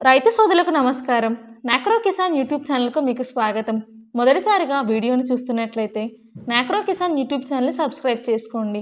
రైతు సోదరులకు నమస్కారం. నాక్రో కిసాన్ యూట్యూబ్ ఛానల్కు మీకు స్వాగతం. మొదటిసారిగా వీడియోని చూస్తున్నట్లయితే నాక్రో కిసాన్ యూట్యూబ్ ఛానల్ని సబ్స్క్రైబ్ చేసుకోండి.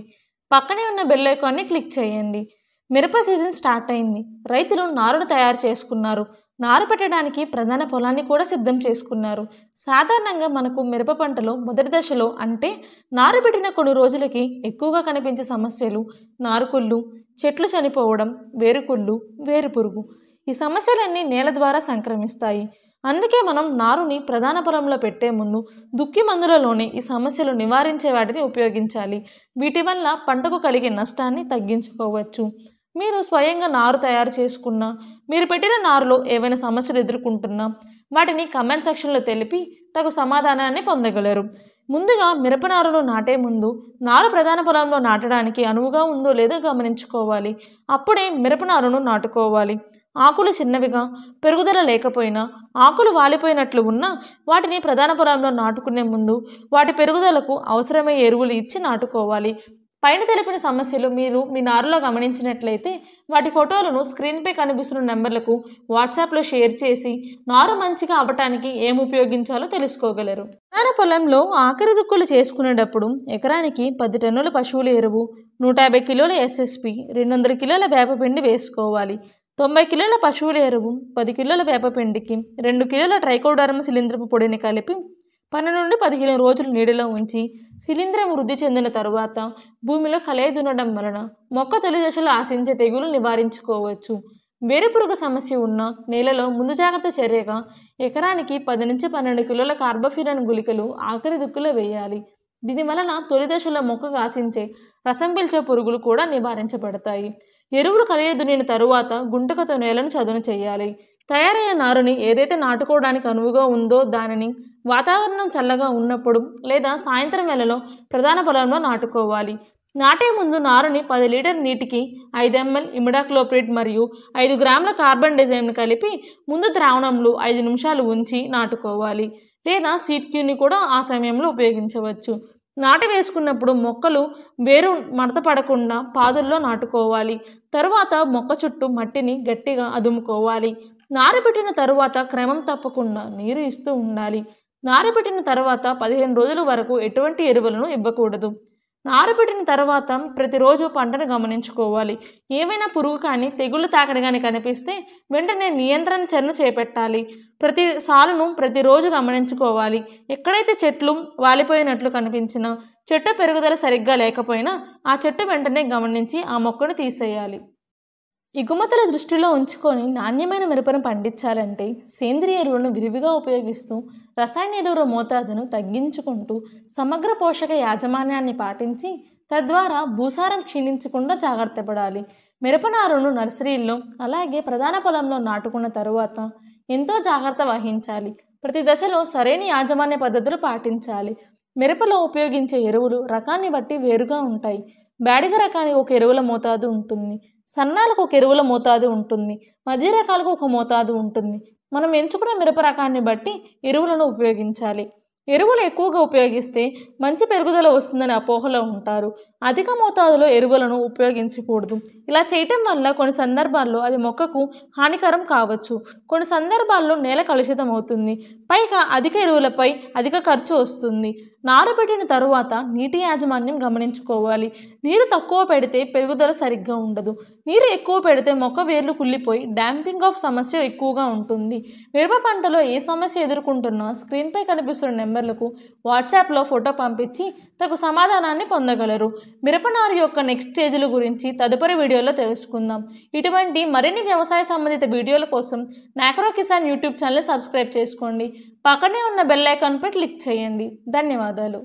పక్కనే ఉన్న బెల్ ఐకాన్ని క్లిక్ చేయండి. మిరప సీజన్ స్టార్ట్ అయింది. రైతులు నారును తయారు చేసుకున్నారు. నారు పెట్టడానికి ప్రధాన పొలాన్ని కూడా సిద్ధం చేసుకున్నారు. సాధారణంగా మనకు మిరప పంటలో మొదటి దశలో అంటే నారు పెట్టిన కొన్ని రోజులకి ఎక్కువగా కనిపించే సమస్యలు నారుకుళ్ళు, చెట్లు చనిపోవడం, వేరుకుళ్ళు, వేరుపురుగు. ఈ సమస్యలన్నీ నేల ద్వారా సంక్రమిస్తాయి. అందుకే మనం నారుని ప్రధాన పొలంలో పెట్టే ముందు దుక్కి మందులలోనే ఈ సమస్యలు నివారించే వాటిని ఉపయోగించాలి. వీటి వల్ల పంటకు కలిగే నష్టాన్ని తగ్గించుకోవచ్చు. మీరు స్వయంగా నారు తయారు చేసుకున్నా, మీరు పెట్టిన నారులో ఏవైనా సమస్యలు ఎదుర్కొంటున్నా వాటిని కమెంట్ సెక్షన్లో తెలిపి తగు సమాధానాన్ని పొందగలరు. ముందుగా మిరప నారును నాటే ముందు నారు ప్రధాన పొలంలో నాటడానికి అనువుగా ఉందో లేదో గమనించుకోవాలి. అప్పుడే మిరప నారును నాటుకోవాలి. ఆకులు చిన్నవిగా, పెరుగుదల లేకపోయినా, ఆకులు వాలిపోయినట్లు ఉన్నా వాటిని ప్రధాన పొలంలో నాటుకునే ముందు వాటి పెరుగుదలకు అవసరమయ్యే ఎరువులు ఇచ్చి నాటుకోవాలి. పైన తెలిపిన సమస్యలు మీరు మీ నారులో గమనించినట్లయితే వాటి ఫోటోలను స్క్రీన్పై కనిపిస్తున్న నెంబర్లకు వాట్సాప్లో షేర్ చేసి నారు మంచిగా అవ్వటానికి ఏం ఉపయోగించాలో తెలుసుకోగలరు. ప్రధాన పొలంలో ఆఖరి దుక్కులు చేసుకునేటప్పుడు ఎకరానికి 10 టన్నుల పశువుల ఎరువు, 150 కిలోల ఎస్ఎస్పి, 200 కిలోల వేపపిండి వేసుకోవాలి. 90 కిలోల పశువుల ఎరువు, 10 కిలోల వేపపిండికి 2 కిలోల ట్రైకోడర్మా శిలీంధ్రపు పొడిని కలిపి 12 నుండి 15 రోజులు నీడలో ఉంచి శిలీంధ్రం వృద్ధి చెందిన తరువాత భూమిలో కలయి దున్నడం వలన మొక్క తొలి దశలో ఆశించే తెగులు నివారించుకోవచ్చు. వేరుపురుగు సమస్య ఉన్న నేలలో ముందు జాగ్రత్త చర్యగా ఎకరానికి 10 నుంచి 12 కిలోల కార్బోఫిరాన్ గుళికలు ఆఖరి దుక్కులో వేయాలి. దీనివలన తొలి దశలో మొక్కకు ఆశించే రసం పీల్చే పురుగులు కూడా నివారించబడతాయి. ఎరువులు కలయి దున్నిన తరువాత గుంటకతో నేలను చదును చేయాలి. తయారైన నారుని ఏదైతే నాటుకోవడానికి అనువుగా ఉందో దానిని వాతావరణం చల్లగా ఉన్నప్పుడు లేదా సాయంత్రం వేళలో ప్రధాన పొలంలో నాటుకోవాలి. నాటే ముందు నారుని 10 లీటర్ నీటికి 5 ml ఇమిడాక్లోప్రిడ్ మరియు 5 గ్రాముల కార్బన్ డైజైమ్ని కలిపి ముందు ద్రావణంలో 5 నిమిషాలు ఉంచి నాటుకోవాలి. లేదా సీడ్ క్యూని కూడా ఆ సమయంలో ఉపయోగించవచ్చు. నాటు వేసుకున్నప్పుడు మొక్కలు వేరు మడత పడకుండా పాదుల్లో నాటుకోవాలి. తరువాత మొక్క చుట్టూ మట్టిని గట్టిగా అదుముకోవాలి. నారు పెట్టిన తరువాత క్రమం తప్పకుండా నీరు ఇస్తూ ఉండాలి. నారు పెట్టిన తర్వాత 15 రోజుల వరకు ఎటువంటి ఎరువులను ఇవ్వకూడదు. నారు పెట్టిన తర్వాత ప్రతిరోజు పంటను గమనించుకోవాలి. ఏవైనా పురుగు కానీ తెగుళ్ళు తాకడి కానీ కనిపిస్తే వెంటనే నియంత్రణ చర్యను చేపట్టాలి. ప్రతి సాలును ప్రతిరోజు గమనించుకోవాలి. ఎక్కడైతే చెట్లు వాలిపోయినట్లు కనిపించినా, చెట్టు పెరుగుదల సరిగ్గా లేకపోయినా ఆ చెట్టు వెంటనే గమనించి ఆ మొక్కను తీసేయాలి. ఎగుమతుల దృష్టిలో ఉంచుకొని నాణ్యమైన మిరపను పండించాలంటే సేంద్రియ ఎరువులను విరివిగా ఉపయోగిస్తూ రసాయన ఎరువుల మోతాదును తగ్గించుకుంటూ సమగ్ర పోషక యాజమాన్యాన్ని పాటించి తద్వారా భూసారం క్షీణించకుండా జాగ్రత్త పడాలి. మిరప నారును నర్సరీల్లో అలాగే ప్రధాన పొలంలో నాటుకున్న తరువాత ఎంతో జాగ్రత్త వహించాలి. ప్రతి దశలో సరైన యాజమాన్య పద్ధతులు పాటించాలి. మిరపలో ఉపయోగించే ఎరువులు రకాన్ని బట్టి వేరుగా ఉంటాయి. బ్యాడిగ రకానికి ఒక ఎరువుల మోతాదు ఉంటుంది, సన్నాలకు ఒక ఎరువుల మోతాదు ఉంటుంది, మధ్య రకాలకు ఒక మోతాదు ఉంటుంది. మనం ఎంచుకున్న మిరప రకాన్ని బట్టి ఎరువులను ఉపయోగించాలి. ఎరువులు ఎక్కువగా ఉపయోగిస్తే మంచి పెరుగుదల వస్తుందని అపోహలో ఉంటారు. అధిక మోతాదులో ఎరువులను ఉపయోగించకూడదు. ఇలా చేయటం వల్ల కొన్ని సందర్భాల్లో అది మొక్కకు హానికరం కావచ్చు. కొన్ని సందర్భాల్లో నేల కలుషితం అవుతుంది. పైగా అధిక ఎరువులపై అధిక ఖర్చు వస్తుంది. నారు పెట్టిన తరువాత నీటి యాజమాన్యం గమనించుకోవాలి. నీరు తక్కువ పెడితే పెరుగుదల సరిగ్గా ఉండదు. నీరు ఎక్కువ పెడితే మొక్క వేర్లు కుళ్ళిపోయి డాంపింగ్ ఆఫ్ సమస్య ఎక్కువగా ఉంటుంది. మిరప పంటలో ఏ సమస్య ఎదుర్కొంటున్నా స్క్రీన్పై కనిపిస్తున్న నెంబర్లకు వాట్సాప్లో ఫోటో పంపించి తగు సమాధానాన్ని పొందగలరు. మిరపనారు యొక్క నెక్స్ట్ స్టేజ్ల గురించి తదుపరి వీడియోలో తెలుసుకుందాం. ఇటువంటి మరిన్ని వ్యవసాయ సంబంధిత వీడియోల కోసం నాక్రో కిసాన్ యూట్యూబ్ ఛానల్ సబ్స్క్రైబ్ చేసుకోండి. పక్కనే ఉన్న బెల్ ఐకాన్పై క్లిక్ చేయండి. ధన్యవాదాలు.